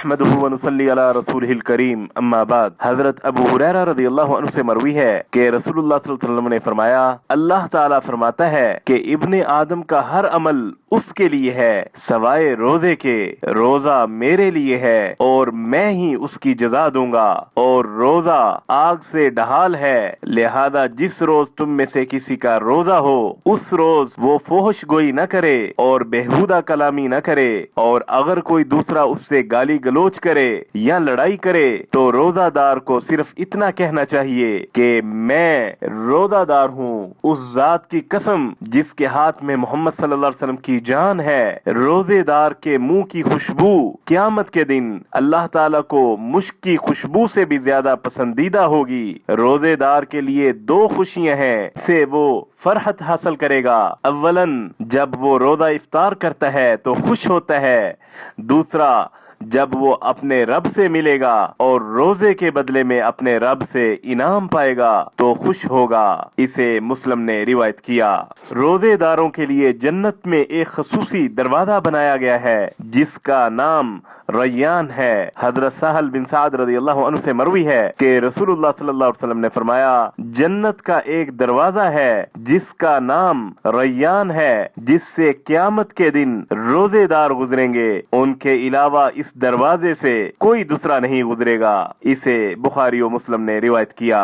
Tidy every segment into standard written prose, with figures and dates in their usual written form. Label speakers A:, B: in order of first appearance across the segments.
A: नहमदुहु व नुसल्ली अला रसूलिहिल करीम अम्मा बाद। हजरत अबू हुरैरा रज़ी अल्लाहु अन्हु से मरवी है कि रसूलुल्लाह सल्लल्लाहु अलैहि वसल्लम ने फरमाया, अल्लाह ताला फरमाता है कि इब्ने आदम का हर अमल उसके लिए है सवाए रोजे के, रोजा मेरे लिए है और मैं ही उसकी जजा दूंगा, और रोजा आग से ढहाल है, लिहाजा जिस रोज तुम में से किसी का रोजा हो उस रोज वो फोहश गोई न करे और बेहुदा कलामी न करे, और अगर कोई दूसरा उससे गाली गलोच करे या लड़ाई करे तो रोजादार को सिर्फ इतना कहना चाहिए कि मैं रोजादार हूँ, उस जात की कसम जिसके हाथ में मोहम्मद सल्लल्लाहु अलैहि वसल्लम की जान है, रोजेदार के मुंह की खुशबू क़यामत के दिन अल्लाह ताला को मुश्क की खुशबू से भी ज्यादा पसंदीदा होगी। रोजेदार के लिए दो खुशियां हैं, से वो फरहत हासिल करेगा। अव्वलन जब वो रोजा इफ्तार करता है तो खुश होता है, दूसरा जब वो अपने रब से मिलेगा और रोजे के बदले में अपने रब से इनाम पाएगा तो खुश होगा। इसे मुस्लिम ने रिवायत किया। रोजेदारों के लिए जन्नत में एक खसूसी दरवाजा बनाया गया है जिसका नाम रय्यान है। हजरत सहल बिन साद रज़ी अल्लाहु अन्हु से मरवी है कि रसूलुल्लाह सल्लल्लाहु अलैहि वसल्लम ने फरमाया, जन्नत का एक दरवाजा है जिसका नाम रय्यान है, जिससे क़यामत के दिन रोजेदार गुजरेंगे, उनके अलावा इस दरवाजे से कोई दूसरा नहीं गुजरेगा। इसे बुखारी और मुस्लिम ने रिवायत किया।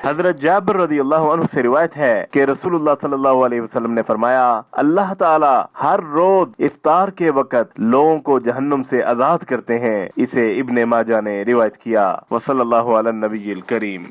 A: हजरत जाबिर रज़ी अल्लाहु अन्हु से रिवायत है कि रसूलुल्लाह सल्लल्लाहु अलैहि वसल्लम ने फरमाया, अल्लाह ताला हर रोज इफ्तार के वक्त लोगों को जहन्नुम से आजाद करते हैं। इसे इब्ने माजा ने रिवायत किया। वसल्लल्लाहु अला नबील करीम।